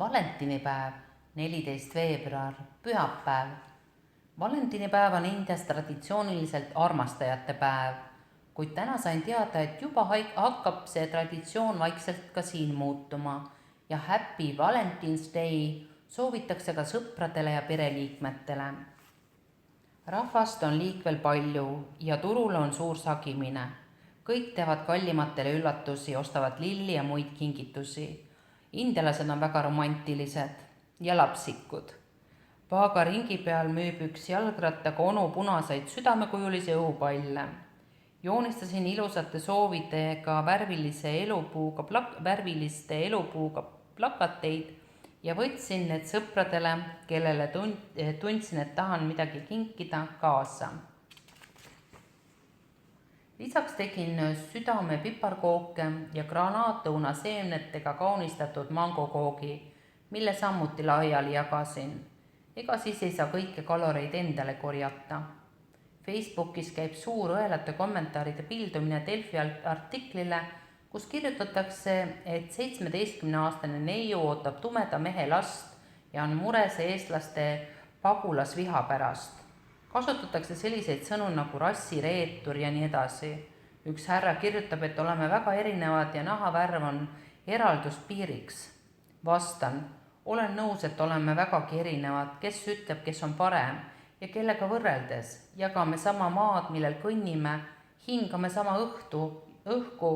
Valentinipäev, 14 veebruar, pühapäev. Valentinipäev on Indias traditsiooniliselt armastajate päev, kuid täna sain teada, et juba hakkab see traditsioon vaikselt ka siin muutuma ja Happy Valentine's Day soovitakse ka sõpradele ja pereliikmetele. Rahvast on liikvel palju ja turul on suur sagimine. Kõik teevad kallimatele üllatusi, ostavad lilli ja muid kingitusi. Indialased on väga romantilised ja lapsikud. Paaga ringi peal müüb üks jalgrattaga onu punaseid südamekujulisi õhupalle. Joonistasin ilusate soovidega värviliste elupuuga plakateid ja võtsin need sõpradele, kellele tundsin, et tahan midagi kinkida, kaasa. Lisaks tegin südame piparkooke ja granaatõuna seemnetega kaunistatud mangokoogi, mille samuti laiali jagasin. Ega siis ei saa kõiki kaloreid endale korjata. Facebookis käib suur õelate kommentaaride pildumine Delfi artiklile, kus kirjutatakse, et 17-aastane neiu ootab tumeda mehe last ja on mures eestlaste pagulasviha pärast. Kasutatakse selliseid sõnu nagu rassireetur ja nii edasi. Üks härra kirjutab, et oleme väga erinevad ja nahavärv on eralduspiiriks. Vastan, olen nõus, et oleme vägagi erinevad, kes ütleb, kes on parem ja kellega võrreldes. Jagame sama maad, millel kõnnime, hingame sama õhku,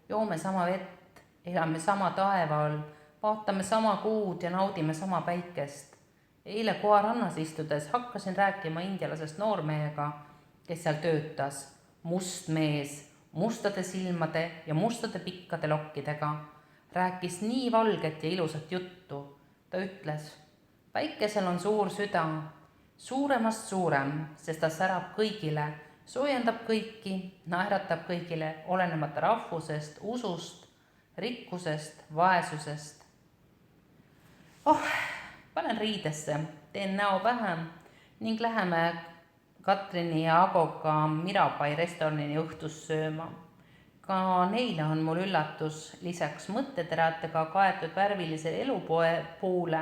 joome sama vett, elame sama taeva all, vaatame sama kuud ja naudime sama päikest. Eile koarannas istudes hakkasin rääkima indialasest noormehega, kes seal töötas. Must mees, mustade silmade ja mustade pikkade lokkidega. Rääkis nii valget ja ilusat juttu. Ta ütles, päikesel on suur süda, suuremast suurem, sest ta särab kõigile, soojendab kõiki, naeratab kõigile, olenemata rahvusest, usust, rikkusest, vaesusest. Panen riidesse, teen näo pähe ning läheme Katrini ja Agoga Mirabai restoranini õhtust sööma. Ka neile on mul üllatus, lisaks mõtteteratega kaetud värvilise elupuule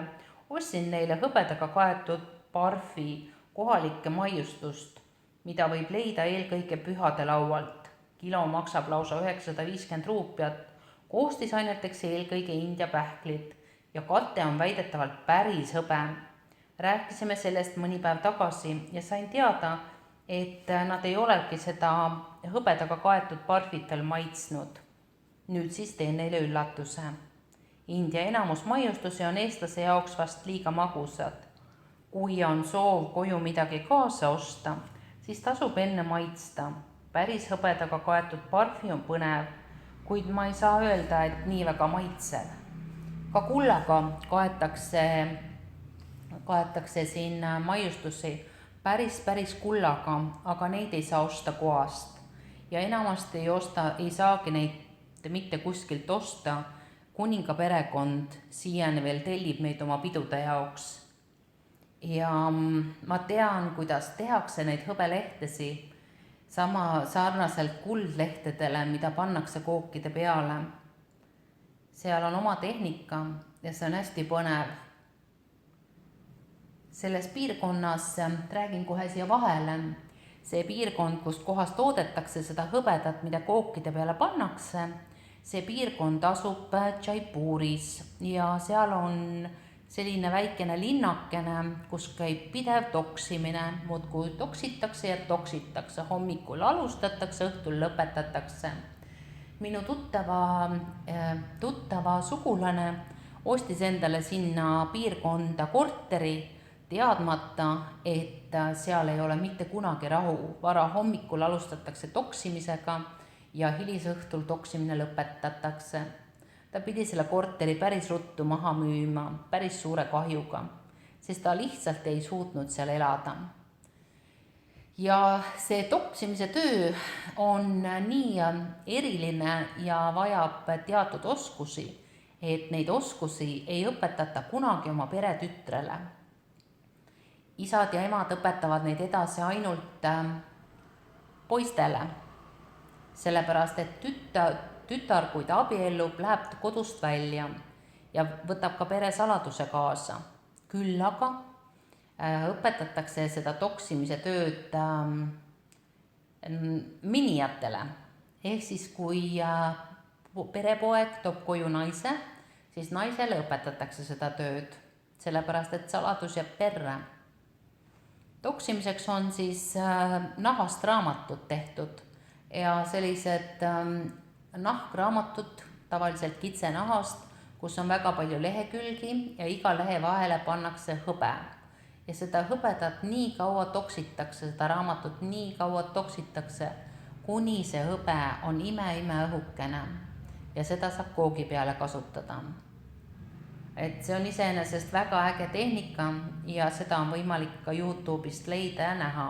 ostsin neile hõbedaga kaetud parfi kohalikke maiustust, mida võib leida eelkõige pühade laualt. Kilo maksab lausa 950 ruupiat, koostisaineteks eelkõige India pähklid ja kate on väidetavalt päris hõbe. Rääkisime sellest mõni päev tagasi ja sain teada, et nad ei olegi seda hõbedaga kaetud parfit veel maitsnud. Nüüd siis teen neile üllatuse. India enamus maiustusi on eestlase jaoks vast liiga magusad. Kui on soov koju midagi kaasa osta, siis tasub enne maitsta. Päris hõbedaga kaetud parfi on põnev, kuid ma ei saa öelda, et nii väga maitsev. Ka kullaga kaetakse siin maiustusi päris kullaga, aga neid ei saa osta koast. Ja enamasti ei saagi neid mitte kuskilt osta. Kuninga perekond siiani veel tellib meid oma pidude jaoks. Ja ma tean, kuidas tehakse neid hõbelehtesi sarnaselt kuldlehtedele, mida pannakse kookide peale. Seal on oma tehnika ja see on hästi põnev. Selles piirkonnas, räägin kohe siia vahele, see piirkond, kus kohas toodetakse seda hõbedat, mida kookide peale pannakse, see piirkond asub Jaipuris ja seal on selline väikene linnakene, kus käib pidev toksimine, muudkui toksitakse ja toksitakse, hommikul alustatakse, õhtul lõpetatakse. Minu tuttava sugulane ostis endale sinna piirkonda korteri, teadmata, et seal ei ole mitte kunagi rahu. Vara hommikul alustatakse toksimisega ja hilisõhtul toksimine lõpetatakse. Ta pidi selle korteri päris ruttu maha müüma, päris suure kahjuga, sest ta lihtsalt ei suutnud seal elada. Ja see toksimise töö on nii eriline ja vajab teatud oskusi, et neid oskusi ei õpetata kunagi oma peretütrele. Isad ja emad õpetavad neid edasi ainult poistele, sellepärast et tütar, kui ta abiellub, läheb kodust välja ja võtab ka peresaladuse kaasa. Küll aga õpetatakse seda toksimise tööd minijatele. Ehk siis, kui perepoeg toob koju naise, siis naisele õpetatakse seda tööd, sellepärast et saladus jääb perre. Toksimiseks on siis nahast raamatud tehtud ja sellised nahkraamatud tavaliselt kitsenahast, kus on väga palju lehekülgi ja iga lehe vahele pannakse hõbe. Ja seda hõbedat nii kaua toksitakse, seda raamatut nii kaua toksitakse, kuni see hõbe on ime õhukene ja seda saab koogi peale kasutada. Et see on iseenesest väga äge tehnika ja seda on võimalik ka YouTube'ist leida ja näha.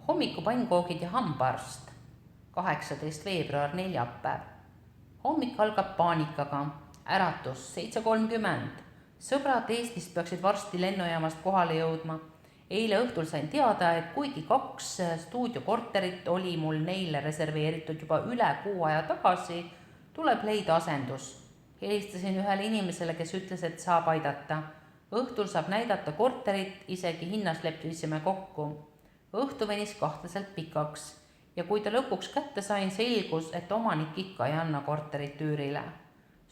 Hommikupannkoogid ja hambaarst, 18. veebruar, neljapäev. Hommik algab paanikaga, äratus 7:30. Sõbrad Eestist peaksid varsti lennujaamast kohale jõudma. Eile õhtul sain teada, et kuigi 2 stuudiokorterit oli mul neile reserveeritud juba üle kuu aja tagasi, tuleb leida asendus. Helistasin ühele inimesele, kes ütles, et saab aidata. Õhtul saab näidata korterit, isegi hinnas leppisime kokku. Õhtu venis kahtlaselt pikaks ja kui ta lõpuks kätte sain, selgus, et omanik ikka ei anna korterit üürile.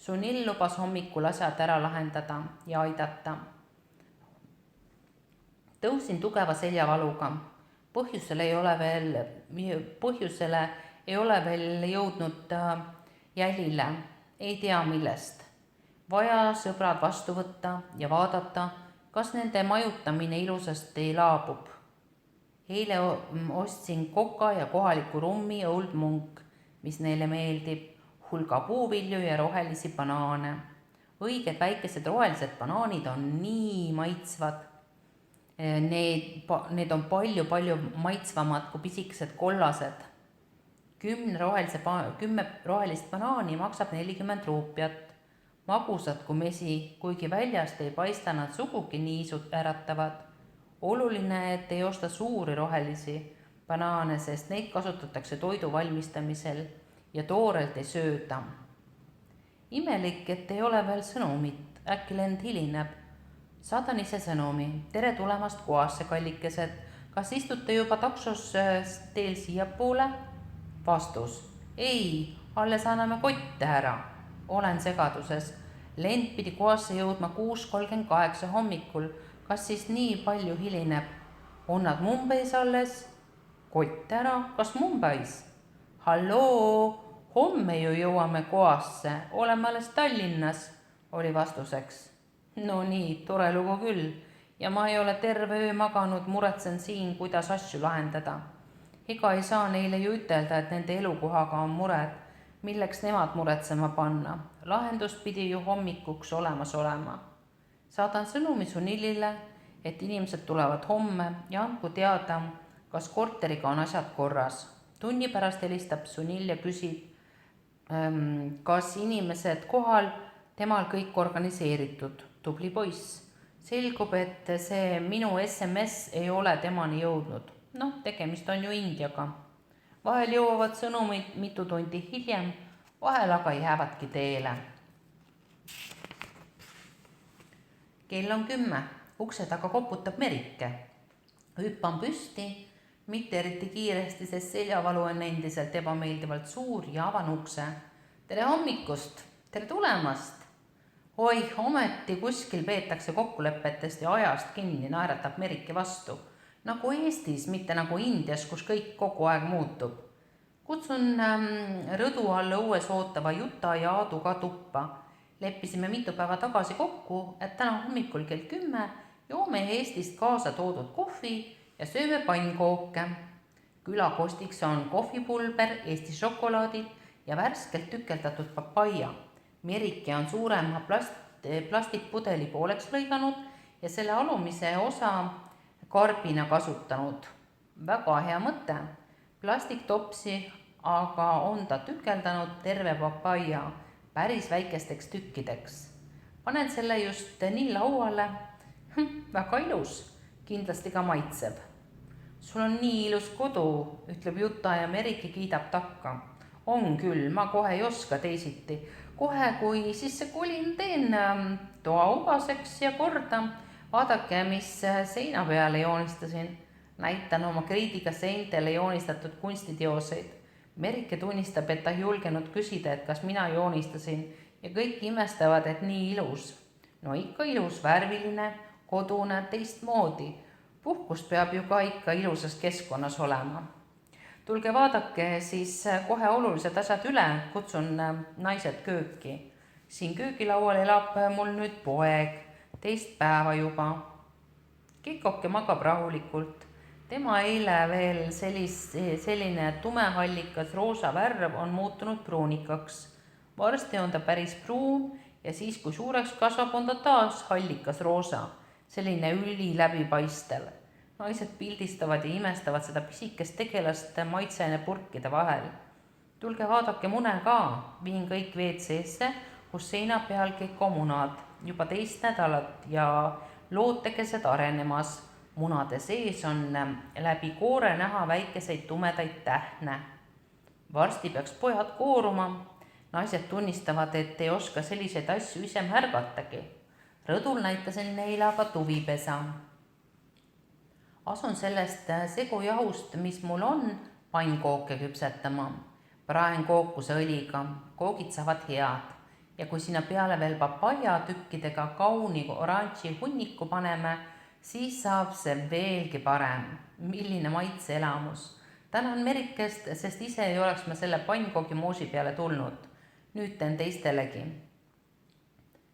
Sunil lubas hommikul asjad ära lahendada ja aidata. Tõusin tugeva seljavaluga. Põhjusele ei ole veel jõudnud jälile. Ei tea millest. Vaja sõbrad vastu võtta ja vaadata, kas nende majutamine ilusasti laabub. Eile ostsin koka ja kohaliku rummi Old Monk, mis neile meeldib, hulga puuvilju ja rohelisi banaane. Õiged väikesed rohelised banaanid on nii maitsvad. Need on palju maitsvamad kui pisikesed kollased. 10 rohelist banaani maksab 40 ruupiat. Magusad kui mesi, kuigi väljast ei paista nad sugugi niisud äratavad. Oluline, et ei osta suuri rohelisi banaane, sest neid kasutatakse toidu valmistamisel ja toorelt ei sööda. Imelik, et ei ole veel sõnumit, äkki lend hilineb. Saadan ise sõnumi. Tere tulemast kohasse, kallikesed. Kas istute juba taksos teel siiapoole? Vastus. Ei, alles anname kotte ära. Olen segaduses. Lend pidi kohasse jõudma 6:38 hommikul. Kas siis nii palju hilineb? On nad Mumbeis alles? Kott ära, kas Mumbais? Halloo, homme ju jõuame kohasse, oleme alles Tallinnas, oli vastuseks. No nii, tore lugu küll ja ma ei ole terve öö maganud, muretsen siin, kuidas asju lahendada. Ega ei saa neile ju ütelda, et nende elukohaga on mured, milleks nemad muretsema panna. Lahendus pidi ju hommikuks olemas olema. Saadan sõnumi Sunilile, et inimesed tulevad homme ja andku teada, kas korteriga on asjad korras. Tunni pärast helistab Sunil ja küsib, kas inimesed kohal, temal kõik organiseeritud. Tubli poiss. Selgub, et see minu SMS ei ole temani jõudnud. Tegemist on ju Indiaga. Vahel jõuavad sõnumid mitu tundi hiljem, vahel aga jäävadki teele. Kell on 10. Ukse taga koputab Merike. Hüppan püsti, mitte eriti kiiresti, sest seljavalu on endiselt ebameeldivalt suur ja avan ukse. Tere hommikust, tere tulemast. Oih, ometi kuskil peetakse kokkulepetest ja ajast kinni, naeratab Merike vastu. Nagu Eestis, mitte nagu Indias, kus kõik kogu aeg muutub. Kutsun rõdu all õues ootava Juta ja Aaduga tuppa. Leppisime mitu päeva tagasi kokku, et täna hommikul kell 10 joome Eestist kaasa toodud kohvi ja sööme pannkooke. Külakostiks on kohvipulber, Eesti šokolaadid ja värskelt tükeldatud papaia. Merike on suurema plastikpudeli pooleks lõiganud ja selle alumise osa karbina kasutanud. Väga hea mõte. Plastiktopsi aga on ta tükeldanud terve papaia päris väikesteks tükkideks. Panen selle just nii lauale. Väga ilus, kindlasti ka maitseb. Sul on nii ilus kodu, ütleb Juta ja Merike kiidab takka. On küll, ma kohe ei oska teisiti. kohe, kui sisse kolin, teen toa ubaseks ja korda. Vaadake, mis seina peale joonistasin. Näitan oma kriidiga seintele joonistatud kunstiteoseid. Merike tunnistab, et ta ei julgenud küsida, et kas mina joonistasin ja kõik imestavad, et nii ilus. No ikka ilus, värviline, kodune, teistmoodi. Puhkust peab ju ka ikka ilusas keskkonnas olema. Tulge vaadake siis kohe olulised asjad üle, kutsun naised kööki. Siin köögilaual elab mul nüüd poeg, 2 päeva juba. Kikoke magab rahulikult. Tema eile veel selline tumehallikas roosa värv on muutunud pruunikaks. Varsti on ta päris pruun ja siis, kui suureks kasvab, on ta taas hallikas roosa, selline üli läbipaistev. Naised pildistavad ja imestavad seda pisikest tegelast maitsenepurkide vahel. Tulge vaadake mune ka, viin kõik WC-sse, kus seina peal kekomunad juba 2 nädalat ja lootekesed arenemas. Munade sees on läbi koore näha väikeseid tumedaid tähne. Varsti peaks pojad kooruma. Naised tunnistavad, et ei oska selliseid asju ise märgatagi. Rõdul näitasin neile aga tuvipesa. Asun sellest segujahust, mis mul on, pannkooke küpsetama. Praen kookuse õliga, koogid saavad head. Ja kui sinna peale veel papaia tükkidega kauni oranži hunniku paneme, siis saab see veelgi parem. Milline maitseelamus. Tänan Merikest, sest ise ei oleks ma selle pannkoogi moosi peale tulnud. Nüüd teen teistelegi.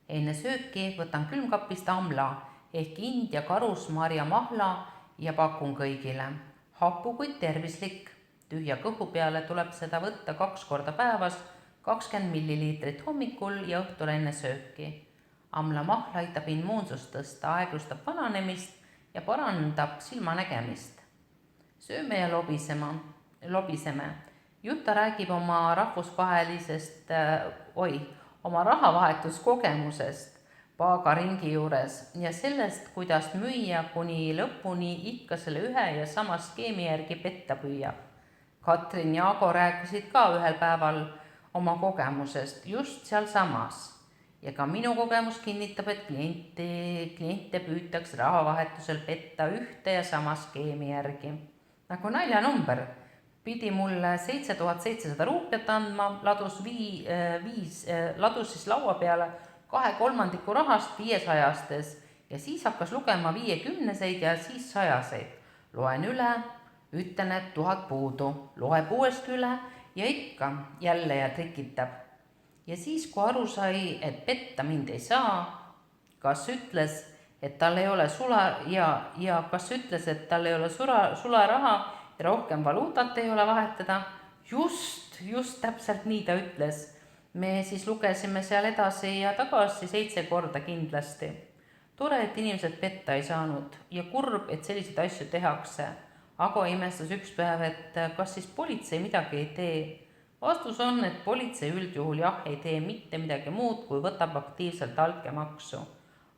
Enne sööki võtan külmkapist amla ehk India karusmarja mahla ja pakun kõigile. Hapu, kuid tervislik. Tühja kõhu peale tuleb seda võtta 2 korda päevas, 20 milliliitrit hommikul ja õhtul enne sööki. Amla mahl aitab immuunsust tõsta, aeglustab vananemist ja parandab silmanägemist. Sööme ja lobiseme. Jutta räägib oma oma rahavahetuskogemusest paagaringi juures ja sellest, kuidas müüa kuni lõpuni ikka selle ühe ja sama skeemi järgi petta püüab. Katrin ja Ago rääkisid ka ühel päeval oma kogemusest just sealsamas. Ja ka minu kogemus kinnitab, et kliente püütakse rahavahetusel petta ühte ja sama skeemi järgi. Nagu naljanumber. Pidi mulle 7700 ruupiat andma, ladus siis laua peale 2/3 rahast 500-stes ja siis hakkas lugema 50-seid ja siis 100-seid. Loen üle, ütlen, et 1000 puudu, loeb uuesti üle ja ikka jälle ja trikitab. Ja siis, kui aru sai, et petta mind ei saa, kas ütles, et tal ei ole sularaha ja rohkem valuutat ei ole vahetada. Just täpselt nii ta ütles. Me siis lugesime seal edasi ja tagasi 7 korda kindlasti. Tore, et inimesed petta ei saanud ja kurb, et selliseid asju tehakse. Ago imestas üks päev, et kas siis politsei midagi ei tee. Vastus on, et politsei üldjuhul ei tee mitte midagi muud, kui võtab aktiivselt altkäemaksu.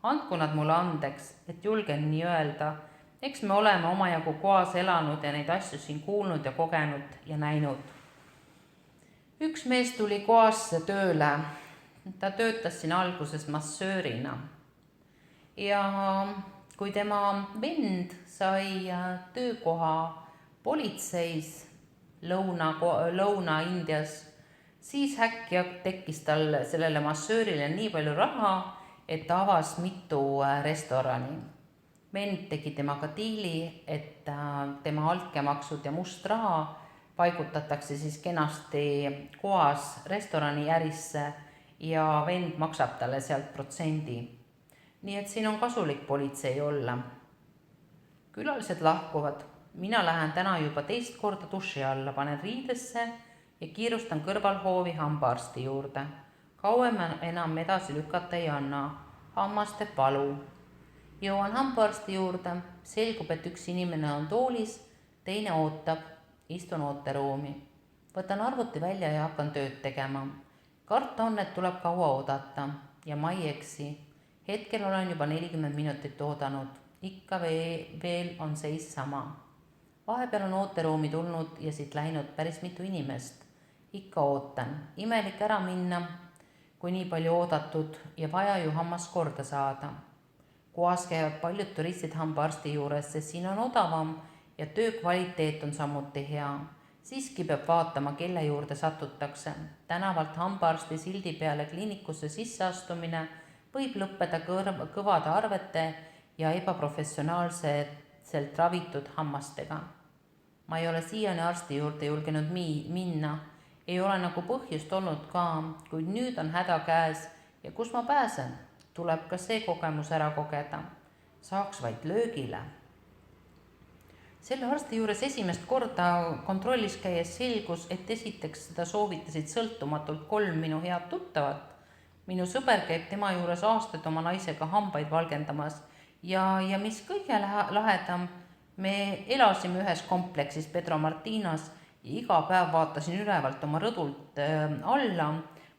Andku nad mulle andeks, et julgen nii öelda. Eks me oleme omajagu koas elanud ja neid asju siin kuulnud ja kogenud ja näinud. Üks mees tuli koasse tööle. Ta töötas siin alguses massöörina. Ja kui tema vend sai töökoha politseis Lõuna-Indias, siis äkki tekkis tal sellele massöörile nii palju raha, et ta avas mitu restorani. Vend tegi temaga diili, et tema altkäemaksud ja must raha paigutatakse siis kenasti koas restorani ärisse ja vend maksab talle sealt protsendi. Nii et siin on kasulik politsei olla. Külalised lahkuvad. Mina lähen täna juba 2 korda duši alla, panen riidesse ja kiirustan kõrvalhoovi hambaarsti juurde. Kauem enam edasi lükata ei anna. Hammas teeb valu. Jõuan hambaarsti juurde, selgub, et üks inimene on toolis, teine ootab, istun ooteruumi. Võtan arvuti välja ja hakkan tööd tegema. Karta on, et tuleb kaua oodata ja ma ei eksi. Hetkel olen juba 40 minutit oodanud, ikka veel on seis sama. Vahepeal on ooteruumi tulnud ja siit läinud päris mitu inimest. Ikka ootan, imelik ära minna. kui nii palju oodatud ja vaja ju hammas korda saada. Kohas käivad paljud turistid hambaarsti juures, sest siin on odavam ja töö kvaliteet on samuti hea. Siiski peab vaatama, kelle juurde satutakse. Tänavalt hambaarsti sildi peale kliinikusse sisseastumine võib lõppeda kõvade arvete ja ebaprofessionaalselt ravitud hammastega. Ma ei ole siiani arsti juurde julgenud minna, ei ole nagu põhjust olnud ka, kuid nüüd on häda käes ja kus ma pääsen, tuleb ka see kogemus ära kogeda. Saaks vaid löögile. Selle arsti juures esimest korda kontrollis käies selgus, et esiteks seda soovitasid sõltumatult 3 minu head tuttavat. Minu sõber käib tema juures aastaid oma naisega hambaid valgendamas ja mis kõige lahedam, me elasime ühes kompleksis Pedro Martinas ja iga päev vaatasin ülevalt oma rõdult alla,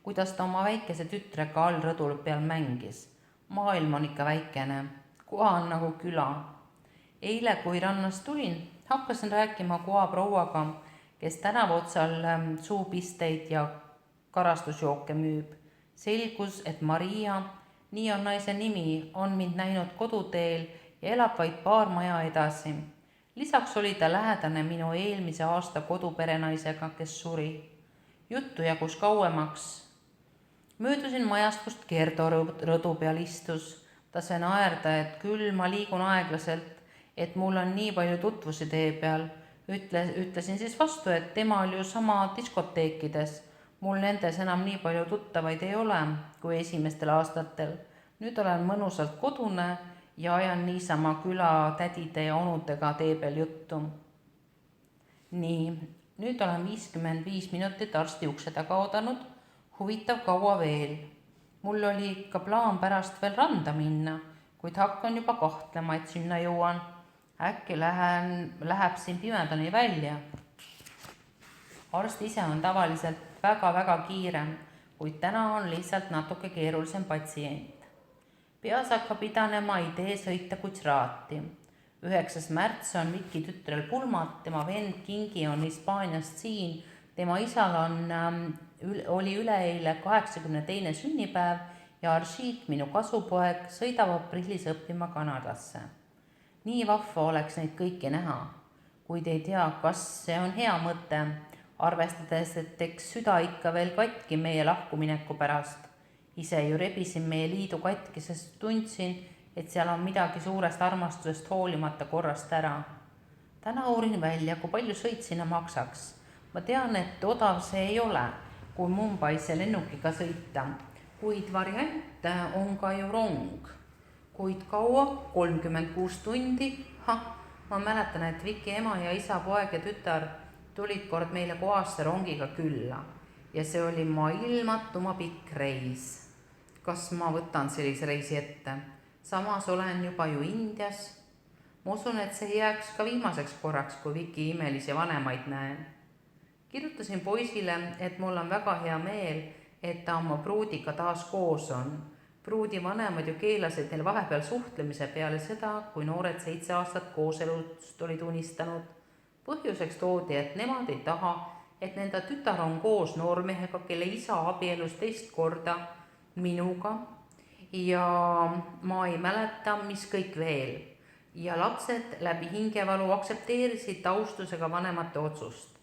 kuidas ta oma väikese tütrega all rõdul peal mängis. Maailm on ikka väikene, koha on nagu küla. Eile, kui rannast tulin, hakkasin rääkima koaprouaga, kes tänava otsal suupisteid ja karastusjooke müüb. Selgus, et Maria, nii on naise nimi, on mind näinud koduteel ja elab vaid paar maja edasi. Lisaks oli ta lähedane minu eelmise aasta koduperenaisega, kes suri. Juttu jagus kauemaks. Möödusin majast, kust Gerdo rõdu peal istus. Ta sai naerda, et küll ma liigun aeglaselt, et mul on nii palju tutvusi tee peal. Ütlesin siis vastu, et tema oli ju sama diskoteekides. Mul nendes enam nii palju tuttavaid ei ole kui esimestel aastatel. Nüüd olen mõnusalt kodune ja ajan niisama küla tädide ja onudega tee peal juttu. Nii, nüüd olen 55 minutit arsti ukse taga oodanud. Huvitav kaua veel. Mul oli ikka plaan pärast veel randa minna, kuid hakkan juba kahtlema, et sinna jõuan. Äkki läheb siin pimedani välja. Arst ise on tavaliselt väga kiire, kuid täna on lihtsalt natuke keerulisem patsient. Peas hakkab idanema idee sõita Gujarati. 9. märts on Viki tütrel pulmad, tema vend Kingi on Hispaaniast siin, tema isal oli üleeile 82. sünnipäev ja Arshid, minu kasupoeg, sõidab aprillis õppima Kanadasse. Nii vahva oleks neid kõiki näha, kuid ei tea, kas see on hea mõte, arvestades, et eks süda ikka veel katki meie lahkumineku pärast. Ise ju rebisin meie liidu katki, sest tundsin, et seal on midagi suurest armastusest hoolimata korrast ära. Täna uurin välja, kui palju sõit sinna maksaks. Ma tean, et odav see ei ole, kui Mumbaisse lennukiga sõita, kuid variant on ka ju rong. Kuid kaua? 36 tundi? Ma mäletan, et Viki ema ja isa, poeg ja tütar tulid kord meile kohasse rongiga külla ja see oli maailmatuma pikk reis. Kas ma võtan sellise reisi ette? Samas olen juba ju Indias. Ma usun, et see jääks ka viimaseks korraks, kui Viki imelisi vanemaid näen. Kirjutasin poisile, et mul on väga hea meel, et ta oma pruudiga taas koos on. Pruudi vanemad ju keelasid neil vahepeal suhtlemise peale seda, kui noored 7 aastat kooselust olid unistanud. Põhjuseks toodi, et nemad ei taha, et nende tütar on koos noormehega, kelle isa abielus 2 korda minuga ja ma ei mäleta, mis kõik veel. Ja lapsed läbi hingevalu aktsepteerisid taustusega vanemate otsust.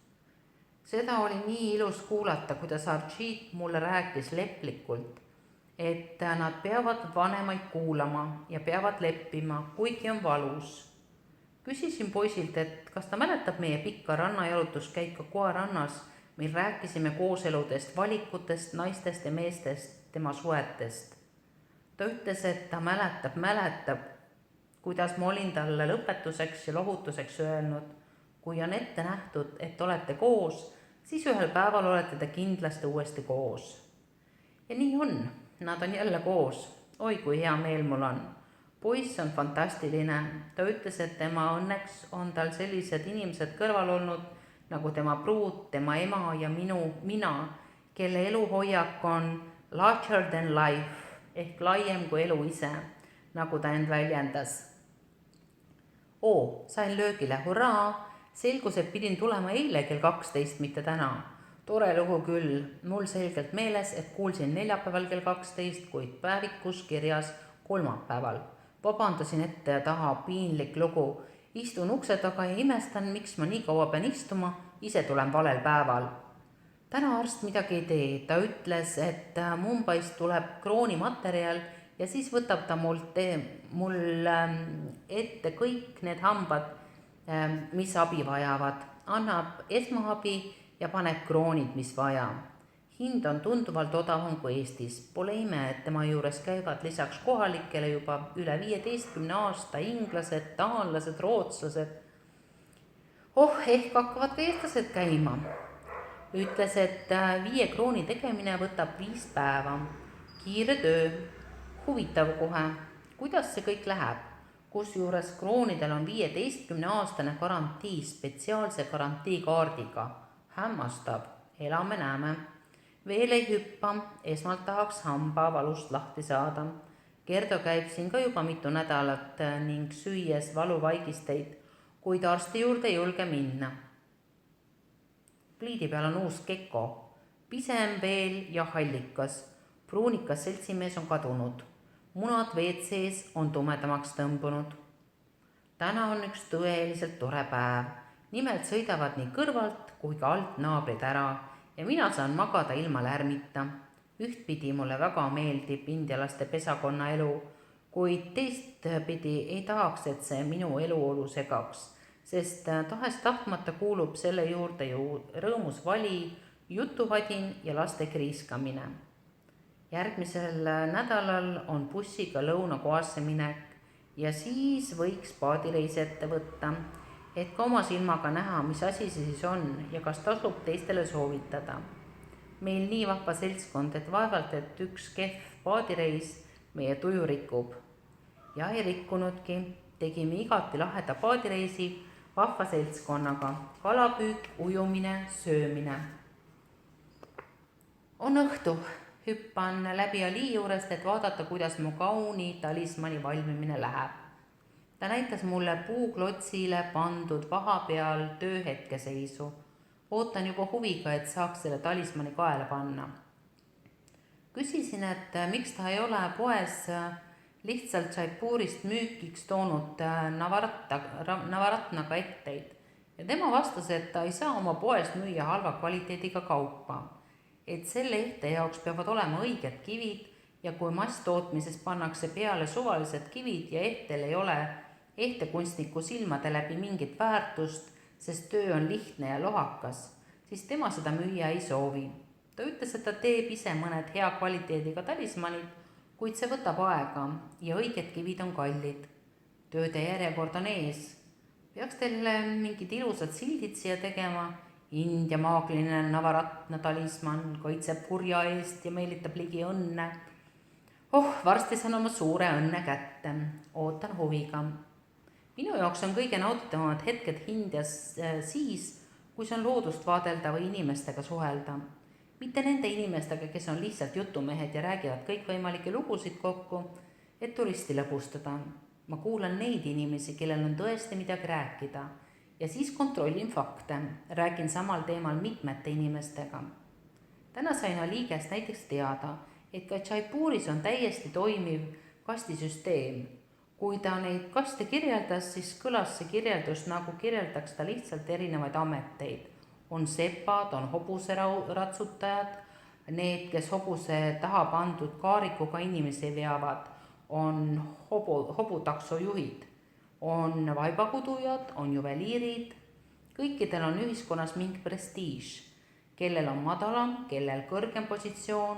Seda oli nii ilus kuulata, kuidas Archid mulle rääkis leplikult, et nad peavad vanemaid kuulama ja peavad leppima, kuigi on valus. Küsisin poisilt, et kas ta mäletab meie pikka rannajalutuskäika Koarannas, mil rääkisime kooseludest, valikutest, naistest ja meestest, tema suetest. Ta ütles, et ta mäletab, kuidas ma olin talle lõpetuseks ja lohutuseks öelnud, kui on ette nähtud, et olete koos, siis ühel päeval olete te kindlasti uuesti koos. Ja nii on, nad on jälle koos. Oi, kui hea meel mul on. Poiss on fantastiline. Ta ütles, et tema õnneks on tal sellised inimesed kõrval olnud, nagu tema pruut, tema ema ja mina, kelle eluhoiak on larger than life ehk laiem kui elu ise, nagu ta end väljendas. Sain löögile, hurraa! Selgus, et pidin tulema eile kell 12, mitte täna. Tore lugu küll, mul selgelt meeles, et kuulsin neljapäeval kell 12, kuid päevikus kirjas kolmapäeval. Vabandasin ette ja taha, piinlik lugu. Istun ukse taga ja imestan, miks ma nii kaua pean istuma, ise tulen valel päeval. Täna arst midagi ei tee, ta ütles, et Mumbaist tuleb kroonimaterjal ja siis võtab ta mul ette kõik need hambad, mis abi vajavad, annab esmaabi ja paneb kroonid, mis vaja. Hind on tunduvalt odavam kui Eestis. Pole ime, et tema juures käivad lisaks kohalikele juba üle 15 aasta inglased, taanlased, rootslased. Ehk hakkavad ka eestlased käima. Ütles, et 5 krooni tegemine võtab 5 päeva. Kiire töö. Huvitav kohe. Kuidas see kõik läheb? Kusjuures kroonidel on 15-aastane garantii spetsiaalse garantiikaardiga. Hämmastab. Elame näeme. Veel ei hüppa, esmalt tahaks hamba valust lahti saada. Gerdo käib siin ka juba mitu nädalat ning süües valuvaigisteid, kuid arsti juurde ei julge minna. Pliidi peal on uus Kekko, pisem veel ja hallikas. Pruunikas seltsimees on kadunud. Munad WC-s on tumedamaks tõmbunud. Täna on üks tõeliselt tore päev. Nimelt sõidavad nii kõrvalt kui ka alt naabrid ära ja mina saan magada ilma lärmita. Ühtpidi mulle väga meeldib indialaste pesakonna elu, kuid teistpidi ei tahaks, et see minu eluolu segaks, sest tahes tahtmata kuulub selle juurde ju rõõmus vali, jutuvadin ja laste kriiskamine. Järgmisel nädalal on bussiga lõunakohasse minek ja siis võiks paadireisi ette võtta, et ka oma silmaga näha, mis asi see siis on ja kas tasub teistele soovitada. Meil nii vahva seltskond, et vaevalt, et üks kehv paadireis meie tuju rikub. Ja ei rikkunudki, tegime igati laheda paadireisi vahva seltskonnaga. Kalapüük, ujumine, söömine. On õhtu, hüppan läbi Ali juurest, et vaadata, kuidas mu kauni talismani valmimine läheb. Ta näitas mulle puuklotsile pandud vaha peal tööhetkeseisu. Ootan juba huviga, et saaks selle talismani kaela panna. Küsisin, et miks ta ei ole poes lihtsalt Jaipurist müükiks toonud Navaratnaga etteid. Ja tema vastas, et ta ei saa oma poest müüa halva kvaliteediga kaupa. Et selle ehte jaoks peavad olema õiged kivid ja kui masstootmises pannakse peale suvalised kivid ja ehtel ei ole ehtekunstniku silmade läbi mingit väärtust, sest töö on lihtne ja lohakas, siis tema seda müüa ei soovi. Ta ütles, et ta teeb ise mõned hea kvaliteediga talismanid, kuid see võtab aega ja õiged kivid on kallid. Tööde järjekord on ees. Peaks teile mingid ilusad sildid siia tegema. India maagiline Navaratna talisman kaitseb kurja eest ja meelitab ligi õnne. Varsti saan oma suure õnne kätte. Ootan huviga. Minu jaoks on kõige nauditavamad hetked Indias siis, kui see on loodust vaadelda või inimestega suhelda. Mitte nende inimestega, kes on lihtsalt jutumehed ja räägivad kõikvõimalikke lugusid kokku, et turisti lõbustada. Ma kuulan neid inimesi, kellel on tõesti midagi rääkida ja siis kontrollin fakte, räägin samal teemal mitmete inimestega. Täna sain Ali käest näiteks teada, et ka Jaipuris on täiesti toimiv kastisüsteem. Kui ta neid kaste kirjeldas, siis kõlas see kirjeldus, nagu kirjeldaks ta lihtsalt erinevaid ameteid. On sepad, on hobuseratsutajad, need, kes hobuse taha pandud kaarikuga inimesi veavad, on hobutaksojuhid, on vaibakudujad, on juveliirid. Kõikidel on ühiskonnas mingi prestiiž, kellel on madalam, kellel kõrgem positsioon.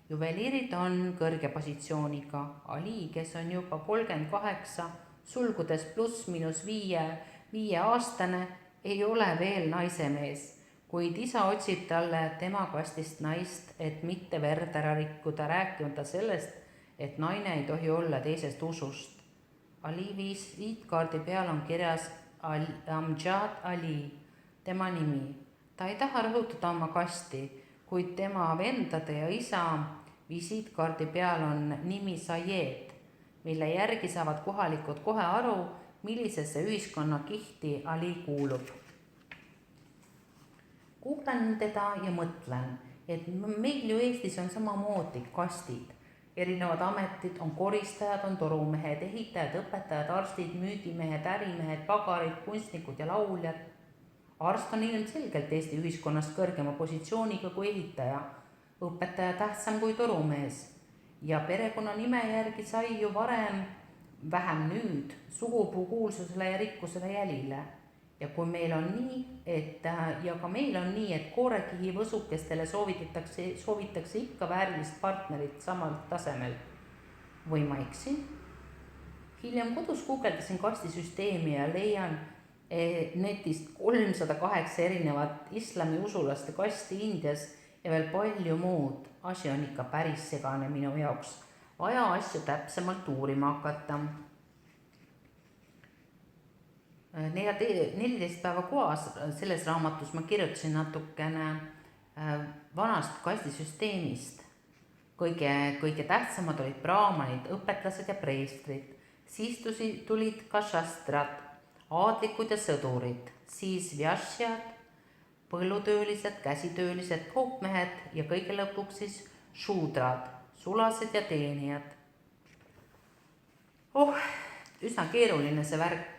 Juveliirid on kõrge positsiooniga. Ali, kes on juba 38, sulgudes +/-5 aastane, ei ole veel naisemees, kuid isa otsib talle tema kastist naist, et mitte verd ära rikkuda, rääkimata sellest, et naine ei tohi olla teisest usust. Ali visiitkaardi peal on kirjas Amjad Ali, tema nimi. Ta ei taha rõhutada oma kasti, kuid tema vendade ja isa visiitkaardi peal on nimi Sayed, mille järgi saavad kohalikud kohe aru, millisesse ühiskonnakihti Ali kuulub. kuulan teda ja mõtlen, et meil ju Eestis on samamoodi kastid. Erinevad ametid on koristajad, on torumehed, ehitajad, õpetajad, arstid, müügimehed, ärimehed, pagarid, kunstnikud ja lauljad. Arst on ilmselgelt Eesti ühiskonnas kõrgema positsiooniga kui ehitaja, õpetaja tähtsam kui torumees ja perekonnanime järgi sai ju varem, vähem nüüd, sugupuu kuulsusele ja rikkusele jälile. Ja kui meil on nii, ja ka meil on nii, et koorekihi võsukestele soovitakse ikka väärilist partnerit samal tasemel. Või ma eksin? Hiljem kodus guugeldasin kastisüsteemi ja leian netist 308 erinevat islami usulaste kasti Indias ja veel palju muud. Asi on ikka päris segane minu jaoks. Vaja asju täpsemalt uurima hakata. 14 päeva koas selles raamatus ma kirjutasin natukene vanast kastisüsteemist. Kõige tähtsamad olid braamanid, õpetlased ja preestrid. Siis tulid ka šastrad, aadlikud ja sõdurid, siis vjašjad, põllutöölised, käsitöölised, kaupmehed ja kõige lõpuks siis šuudrad, sulased ja teenijad. Üsna keeruline see värk.